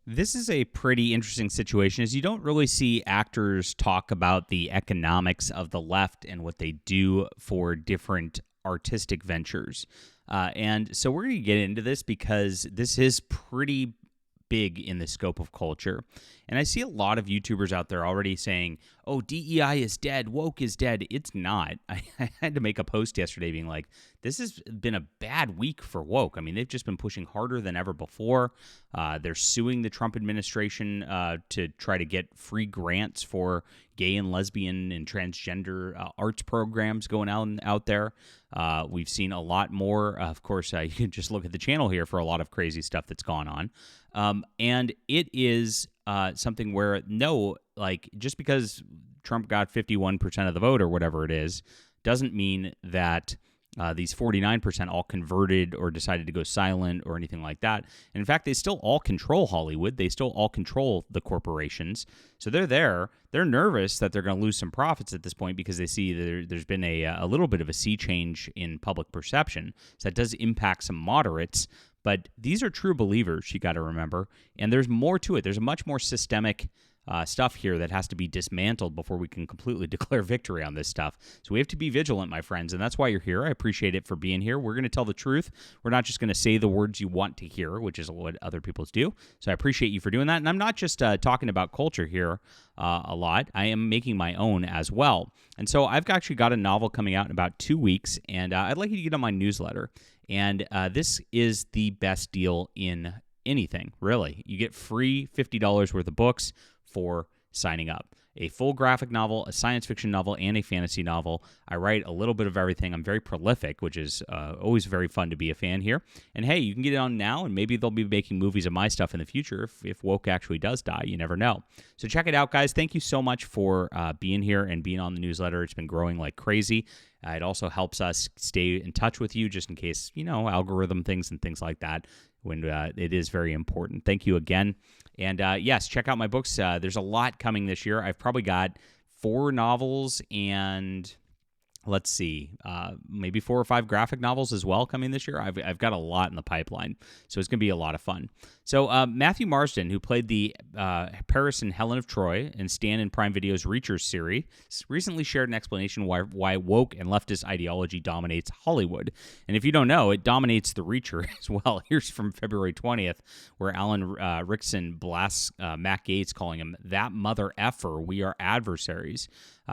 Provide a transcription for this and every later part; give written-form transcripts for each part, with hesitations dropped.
This is a pretty interesting situation as you don't really see actors talk about the economics of the left and what they do for different artistic ventures. And so we're going to get into this because this is pretty big in the scope of culture. And I see a lot of YouTubers out there already saying, oh, DEI is dead, woke is dead. It's not. I had to make a post yesterday being like, this has been a bad week for woke. I mean, they've just been pushing harder than ever before. They're suing the Trump administration to try to get free grants for gay and lesbian and transgender arts programs going out there. We've seen a lot more. Of course, you can just look at the channel here for a lot of crazy stuff that's gone on. And it is something where, no, like, just because Trump got 51% of the vote or whatever it is, doesn't mean that these 49% all converted or decided to go silent or anything like that. And in fact, they still all control Hollywood. They still all control the corporations. So they're there. They're nervous that they're going to lose some profits at this point because they see there's been a little bit of a sea change in public perception. So that does impact some moderates. But these are true believers, you got to remember. And there's more to it. There's a much more systemic stuff here that has to be dismantled before we can completely declare victory on this stuff. So we have to be vigilant, my friends, and that's why you're here. I appreciate it for being here. We're going to tell the truth. We're not just going to say the words you want to hear, which is what other people do. So I appreciate you for doing that. And I'm not just talking about culture here a lot. I am making my own as well. And so I've actually got a novel coming out in about 2 weeks, and I'd like you to get on my newsletter. And this is the best deal in anything, really. You get free $50 worth of books for signing up. A full graphic novel, a science fiction novel, and a fantasy novel. I write a little bit of everything. I'm very prolific, which is always very fun to be a fan here. And hey, you can get it on now, and maybe they'll be making movies of my stuff in the future if woke actually does die. You never know. So check it out, guys. Thank you so much for being here and being on the newsletter. It's been growing like crazy. It also helps us stay in touch with you just in case, algorithm things and things like that when it is very important. Thank you again. And yes, check out my books. There's a lot coming this year. I've probably got 4 novels and let's see, maybe 4 or 5 graphic novels as well coming this year. I've got a lot in the pipeline, so it's going to be a lot of fun. So Matthew Marsden, who played the Paris and Helen of Troy and Stan in Prime Video's Reachers series, recently shared an explanation why woke and leftist ideology dominates Hollywood. And if you don't know, it dominates The Reacher as well. Here's from February 20th, where Alan Ritchson blasts Matt Gaetz, calling him that mother effer. We are adversaries.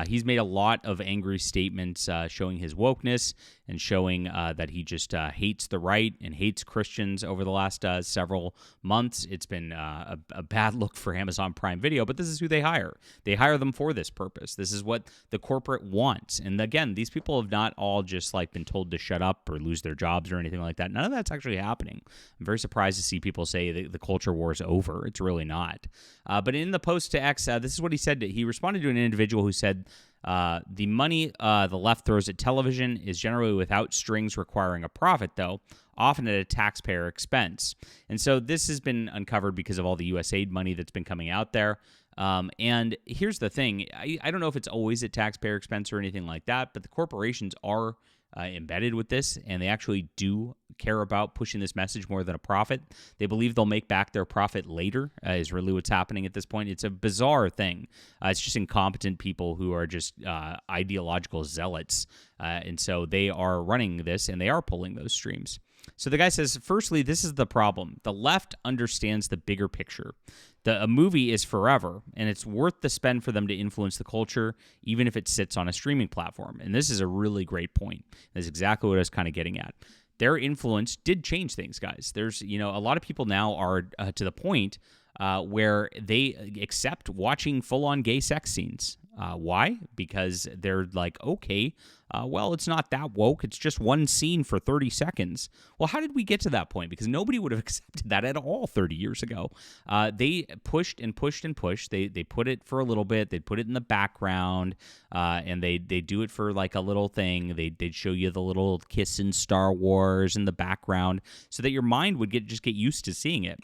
He's made a lot of angry statements showing his wokeness and showing that he just hates the right and hates Christians over the last several months. It's been a bad look for Amazon Prime Video, but this is who they hire. They hire them for this purpose. This is what the corporate wants. And again, these people have not all just been told to shut up or lose their jobs or anything like that. None of that's actually happening. I'm very surprised to see people say the culture war is over. It's really not. But in the post to X, this is what he said. He responded to an individual who said, the money the left throws at television is generally without strings requiring a profit, though, often at a taxpayer expense. And so this has been uncovered because of all the USAID money that's been coming out there. And here's the thing. I don't know if it's always at taxpayer expense or anything like that, but the corporations are embedded with this, and they actually do care about pushing this message more than a profit. They believe they'll make back their profit later, is really what's happening at this point. It's a bizarre thing. It's just incompetent people who are just ideological zealots. And so they are running this, and they are pulling those streams. So the guy says, firstly, this is the problem. The left understands the bigger picture. A movie is forever, and it's worth the spend for them to influence the culture, even if it sits on a streaming platform. And this is a really great point. That's exactly what I was kind of getting at. Their influence did change things, guys. There's, a lot of people now are to the point where they accept watching full-on gay sex scenes. Why? Because they're like, okay, well, it's not that woke. It's just one scene for 30 seconds. Well, how did we get to that point? Because nobody would have accepted that at all 30 years ago. They pushed and pushed and pushed. They put it for a little bit. They'd put it in the background, and they do it for like a little thing. They'd show you the little kiss in Star Wars in the background so that your mind would get used to seeing it.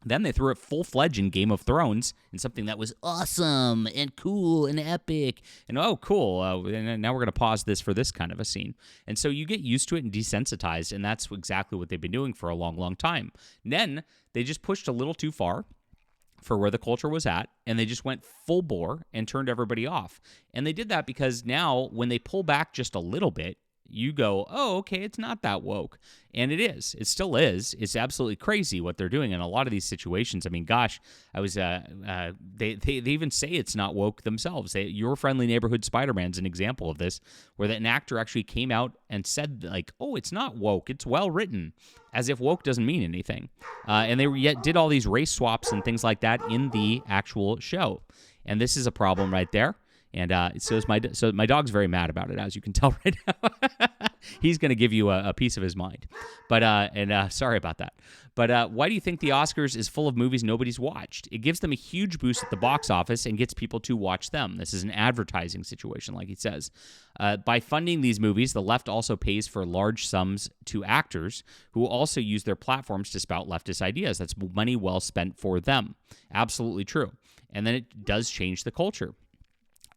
Then they threw it full-fledged in Game of Thrones in something that was awesome and cool and epic. And, oh, cool, now we're going to pause this for this kind of a scene. And so you get used to it and desensitized, and that's exactly what they've been doing for a long, long time. And then they just pushed a little too far. for where the culture was at, and they just went full bore and turned everybody off. And they did that because now when they pull back just a little bit, you go, oh, okay, it's not that woke. And it is. It still is. It's absolutely crazy what they're doing in a lot of these situations. I mean, gosh, I was, they even say it's not woke themselves. Your Friendly Neighborhood Spider-Man's an example of this, where an actor actually came out and said, like, oh, it's not woke. It's well written, as if woke doesn't mean anything. And they yet did all these race swaps and things like that in the actual show. And this is a problem right there. And so my dog's very mad about it, as you can tell right now. He's going to give you a piece of his mind. But sorry about that. But why do you think the Oscars is full of movies nobody's watched? It gives them a huge boost at the box office and gets people to watch them. This is an advertising situation, like he says. By funding these movies, the left also pays for large sums to actors who also use their platforms to spout leftist ideas. That's money well spent for them. Absolutely true. And then it does change the culture.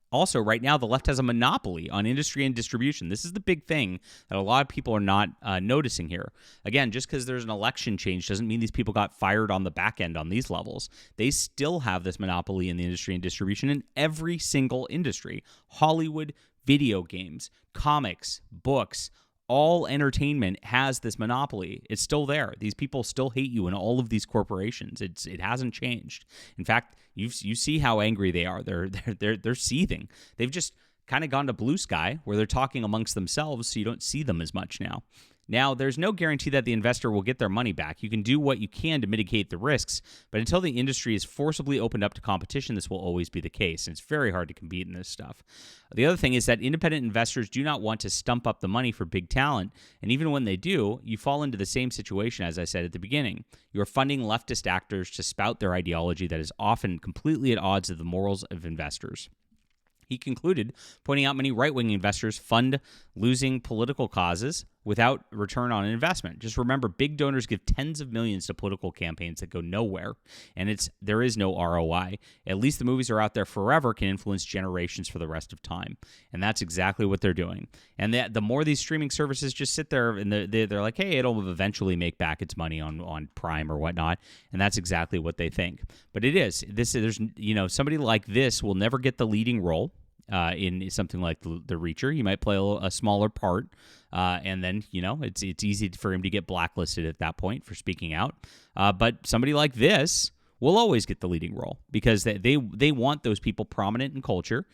Also, right now, the left has a monopoly on industry and distribution. This is the big thing that a lot of people are not noticing here. Again, just because there's an election change doesn't mean these people got fired on the back end on these levels. They still have this monopoly in the industry and distribution in every single industry. Hollywood, video games, comics, books, all entertainment has this monopoly. It's still there. These people still hate you in all of these corporations. It hasn't changed. In fact, you see how angry they are. They're seething. They've just kind of gone to blue sky where they're talking amongst themselves, so you don't see them as much now. Now, there's no guarantee that the investor will get their money back. You can do what you can to mitigate the risks, but until the industry is forcibly opened up to competition, this will always be the case, and it's very hard to compete in this stuff. The other thing is that independent investors do not want to stump up the money for big talent, and even when they do, you fall into the same situation as I said at the beginning. You are funding leftist actors to spout their ideology that is often completely at odds with the morals of investors. He concluded, pointing out many right-wing investors fund losing political causes without return on investment. Just remember, big donors give tens of millions to political campaigns that go nowhere, and there is no ROI. At least the movies are out there forever, can influence generations for the rest of time, and that's exactly what they're doing. And the more these streaming services just sit there and they're like, hey, it'll eventually make back its money on Prime or whatnot, and that's exactly what they think. But it is. There's somebody like this will never get the leading role in something like the Reacher. He might play a smaller part, and then it's easy for him to get blacklisted at that point for speaking out. But somebody like this will always get the leading role because they want those people prominent in culture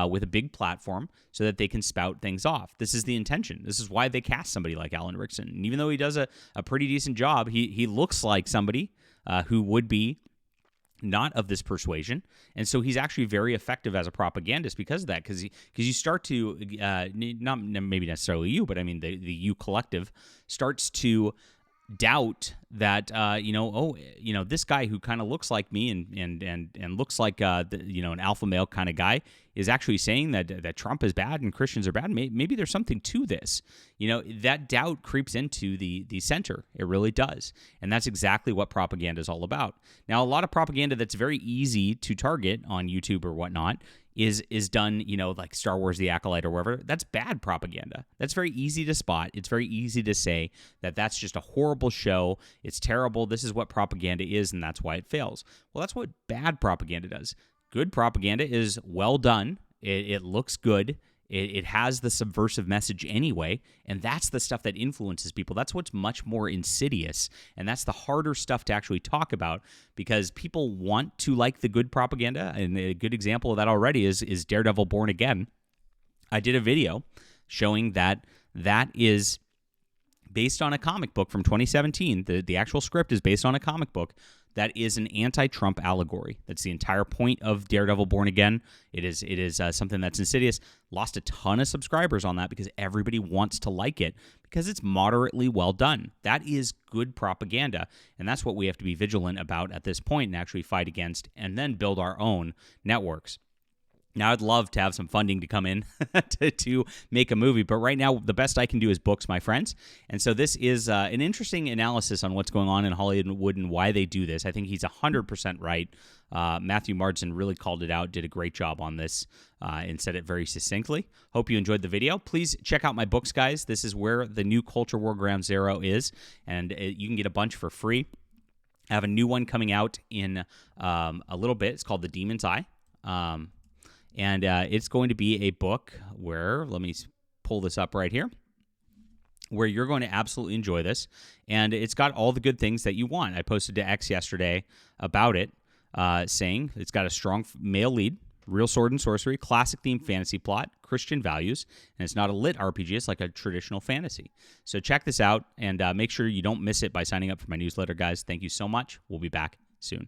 with a big platform so that they can spout things off. This is the intention. This is why they cast somebody like Alan Ritchson. And even though he does a pretty decent job, he looks like somebody who would be not of this persuasion, and so he's actually very effective as a propagandist because of that. Because you start to not maybe necessarily you, but I mean the you collective starts to doubt that this guy who kind of looks like me and looks like an alpha male kind of guy is actually saying that Trump is bad and Christians are bad. Maybe there's something to this. That doubt creeps into the center. It really does. And that's exactly what propaganda is all about. Now, a lot of propaganda that's very easy to target on YouTube or whatnot is done, like Star Wars The Acolyte or whatever. That's bad propaganda. That's very easy to spot. It's very easy to say that that's just a horrible show. It's terrible. This is what propaganda is, and that's why it fails. Well, that's what bad propaganda does. Good propaganda is well done. It looks good. It has the subversive message anyway, and that's the stuff that influences people. That's what's much more insidious, and that's the harder stuff to actually talk about because people want to like the good propaganda, and a good example of that already is Daredevil Born Again. I did a video showing that is based on a comic book from 2017. The actual script is based on a comic book that is an anti-Trump allegory. That's the entire point of Daredevil Born Again. It is something that's insidious. Lost a ton of subscribers on that because everybody wants to like it because it's moderately well done. That is good propaganda, and that's what we have to be vigilant about at this point and actually fight against and then build our own networks. Now, I'd love to have some funding to come in to make a movie, but right now, the best I can do is books, my friends. And so this is an interesting analysis on what's going on in Hollywood and why they do this. I think he's 100% right. Matthew Marsden really called it out, did a great job on this, and said it very succinctly. Hope you enjoyed the video. Please check out my books, guys. This is where the new Culture War Ground Zero is, and you can get a bunch for free. I have a new one coming out in a little bit. It's called The Demon's Eye. And it's going to be a book where, let me pull this up right here, where you're going to absolutely enjoy this. And it's got all the good things that you want. I posted to X yesterday about it, saying it's got a strong male lead, real sword and sorcery, classic theme fantasy plot, Christian values, and it's not a lit RPG. It's like a traditional fantasy. So check this out, and make sure you don't miss it by signing up for my newsletter, guys. Thank you so much. We'll be back soon.